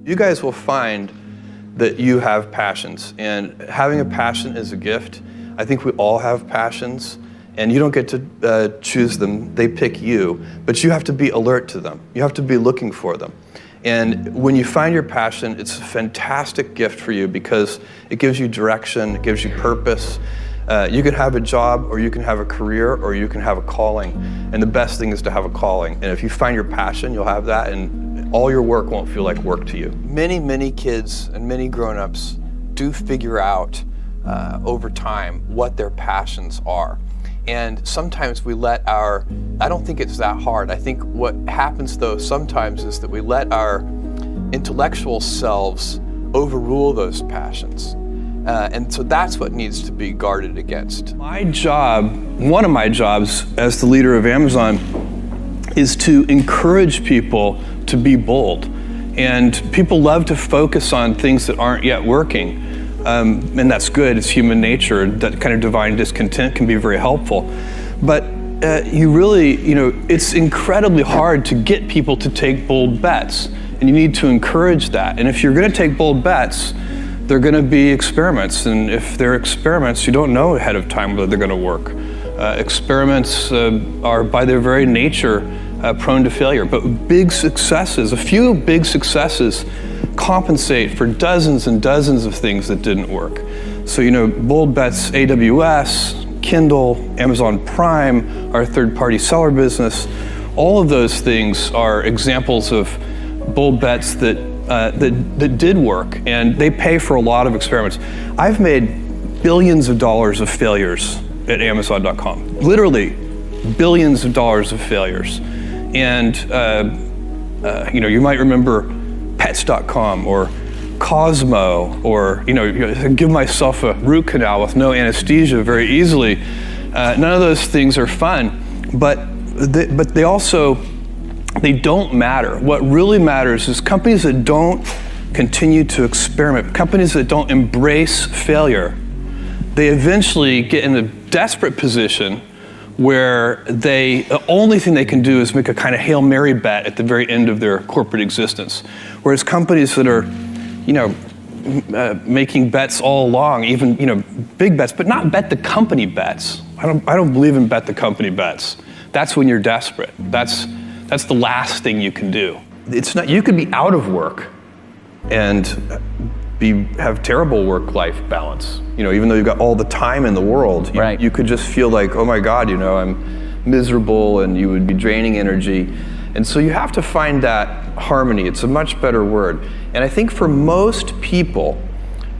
You guys will find that you have passions, and having a passion is a gift. I think we all have passions, and you don't get to choose them. They pick you, but you have to be alert to them. You have to be looking for them. And when you find your passion, it's a fantastic gift for you because it gives you direction, it gives you purpose. You can have a job, or you can have a career, or you can have a calling. And the best thing is to have a calling. And if you find your passion, you'll have that, and all your work won't feel like work to you. Many kids and many grown-ups do figure out over time what their passions are. And sometimes we let I don't think it's that hard. I think what happens though sometimes is that we let our intellectual selves overrule those passions. And so that's what needs to be guarded against. My job, one of my jobs as the leader of Amazon, is to encourage people to be bold. And people love to focus on things that aren't yet working. And that's good, it's human nature. That kind of divine discontent can be very helpful. But it's incredibly hard to get people to take bold bets. And you need to encourage that. And if you're gonna take bold bets, they're gonna be experiments. And if they're experiments, you don't know ahead of time whether they're gonna work. Experiments are by their very nature prone to failure. But a few big successes compensate for dozens and dozens of things that didn't work. So, bold bets, AWS, Kindle, Amazon Prime, our third-party seller business, all of those things are examples of bold bets that did work, and they pay for a lot of experiments. I've made billions of dollars of failures at Amazon.com, literally billions of dollars of failures. And you might remember Pets.com or Cosmo, or give myself a root canal with no anesthesia very easily. None of those things are fun, but they don't matter. What really matters is companies that don't continue to experiment, companies that don't embrace failure. They eventually get in a desperate position where the only thing they can do is make a kind of Hail Mary bet at the very end of their corporate existence. Whereas companies that are, making bets all along, even, big bets, but not bet the company bets. I don't believe in bet the company bets. That's when you're desperate. That's the last thing you can do. It's not, you could be out of work and have terrible work-life balance. Even though you've got all the time in the world, right. You could just feel like, oh my God, I'm miserable, and you would be draining energy. And so you have to find that harmony. It's a much better word. And I think for most people,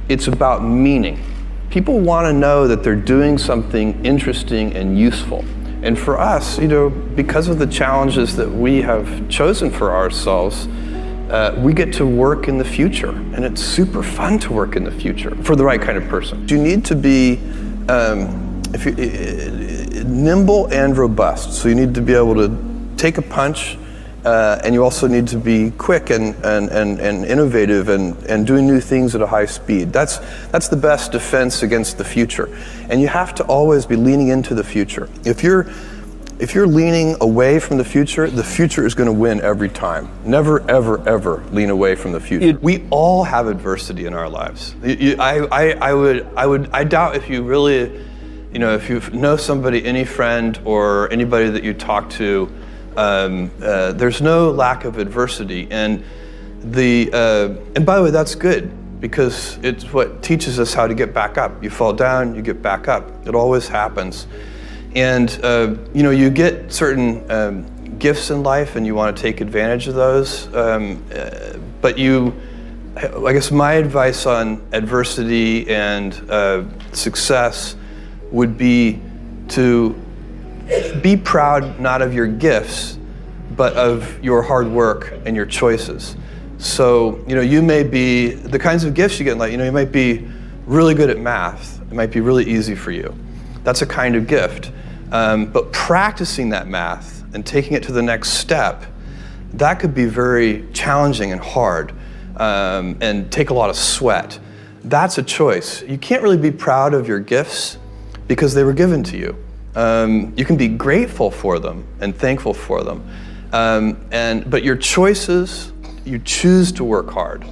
it's about meaning. People want to know that they're doing something interesting and useful. And for us, because of the challenges that we have chosen for ourselves, we get to work in the future, and it's super fun to work in the future for the right kind of person. You need to be nimble and robust. So you need to be able to take a punch, and you also need to be quick and innovative and doing new things at a high speed. That's the best defense against the future. And you have to always be leaning into the future. If you're leaning away from the future is going to win every time. Never, ever, ever lean away from the future. We all have adversity in our lives. I doubt if you really, if you know somebody, any friend or anybody that you talk to, there's no lack of adversity. And by the way, that's good, because it's what teaches us how to get back up. You fall down, you get back up. It always happens. And you get certain gifts in life, and you want to take advantage of those. But I guess my advice on adversity and success would be to be proud not of your gifts, but of your hard work and your choices. So you may be the kinds of gifts you get. You might be really good at math. It might be really easy for you. That's a kind of gift. But practicing that math and taking it to the next step, that could be very challenging and hard, and take a lot of sweat. That's a choice. You can't really be proud of your gifts because they were given to you. You can be grateful for them and thankful for them. But your choices you choose to work hard.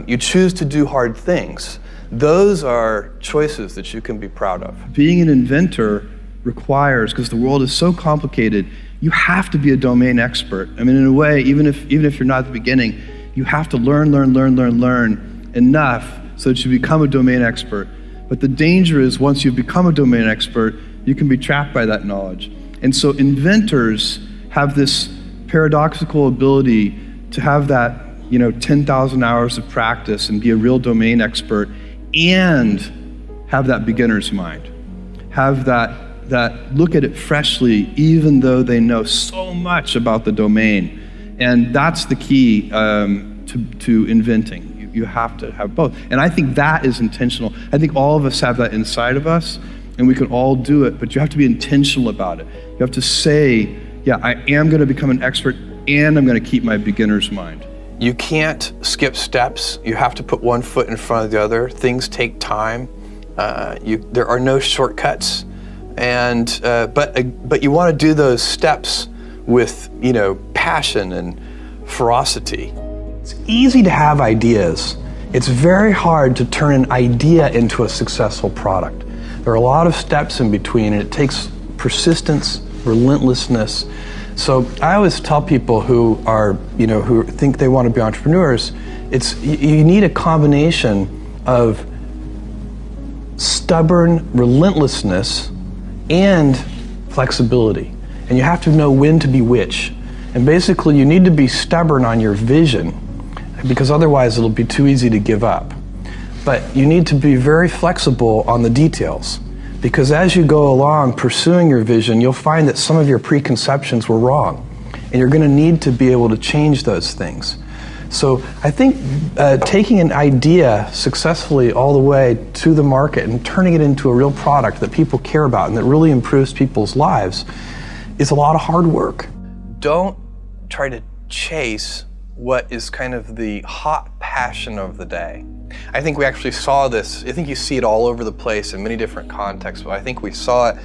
You choose to do hard things. Those are choices that you can be proud of. Being an inventor requires, because the world is so complicated, you have to be a domain expert. I mean, in a way, even if you're not at the beginning, you have to learn enough so that you become a domain expert. But the danger is once you become a domain expert, you can be trapped by that knowledge. And so inventors have this paradoxical ability to have that 10,000 hours of practice and be a real domain expert and have that beginner's mind. Have that look at it freshly, even though they know so much about the domain. And that's the key to inventing. You have to have both. And I think that is intentional. I think all of us have that inside of us, and we can all do it, but you have to be intentional about it. You have to say, yeah, I am going to become an expert, and I'm going to keep my beginner's mind. You can't skip steps. You have to put one foot in front of the other. Things take time. There are no shortcuts, and but you want to do those steps with passion and ferocity. It's easy to have ideas. It's very hard to turn an idea into a successful product. There are a lot of steps in between, and it takes persistence, relentlessness. So I always tell people who think they want to be entrepreneurs, you need a combination of stubborn relentlessness and flexibility. And you have to know when to be which. And basically you need to be stubborn on your vision, because otherwise it'll be too easy to give up. But you need to be very flexible on the details, because as you go along pursuing your vision, you'll find that some of your preconceptions were wrong, and you're going to need to be able to change those things. So I think taking an idea successfully all the way to the market and turning it into a real product that people care about and that really improves people's lives is a lot of hard work. Don't try to chase what is kind of the hot passion of the day. I think we actually saw this, I think you see it all over the place in many different contexts, but I think we saw it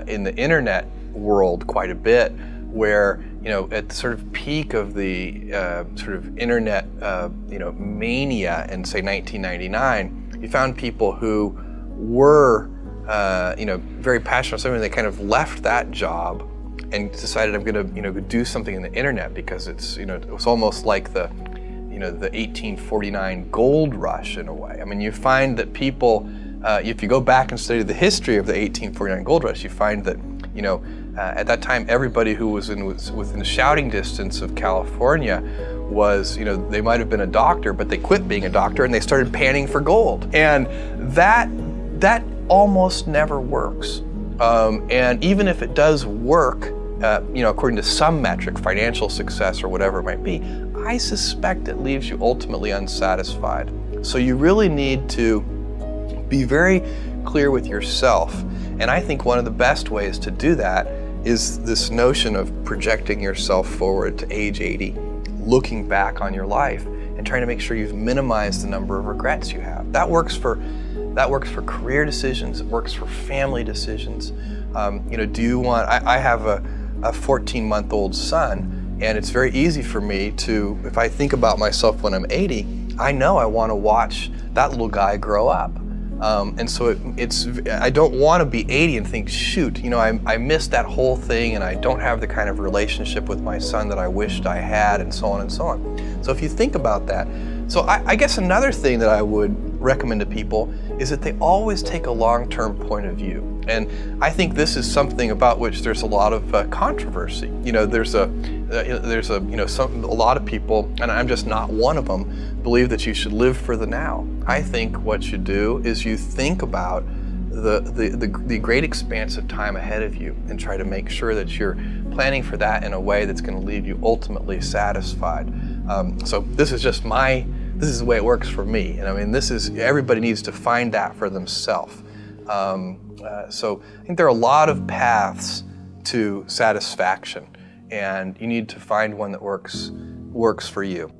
in the internet world quite a bit, where at the sort of peak of the sort of internet mania in say 1999, you found people who were very passionate about something. They kind of left that job and decided, I'm going to do something in the internet, because it's it was almost like the 1849 gold rush in a way. I mean, you find that people, if you go back and study the history of the 1849 gold rush, you find that at that time everybody who was within shouting distance of California was, they might have been a doctor, but they quit being a doctor and they started panning for gold. And that almost never works. And even if it does work, according to some metric, financial success or whatever it might be, I suspect it leaves you ultimately unsatisfied. So you really need to be very clear with yourself. And I think one of the best ways to do that is this notion of projecting yourself forward to age 80, looking back on your life and trying to make sure you've minimized the number of regrets you have. That works for career decisions, it works for family decisions. Do you want, I have a 14-month-old son, and it's very easy for me to, if I think about myself when I'm 80, I know I want to watch that little guy grow up. And so I don't want to be 80 and think, shoot, I missed that whole thing and I don't have the kind of relationship with my son that I wished I had, and so on and so on. So if you think about that, so I guess another thing that I would recommend to people is that they always take a long-term point of view. And I think this is something about which there's a lot of controversy. There's a lot of people, and I'm just not one of them, believe that you should live for the now. I think what you do is you think about the great expanse of time ahead of you and try to make sure that you're planning for that in a way that's going to leave you ultimately satisfied. So this is the way it works for me. And I mean, everybody needs to find that for themselves. So I think there are a lot of paths to satisfaction, and you need to find one that works for you.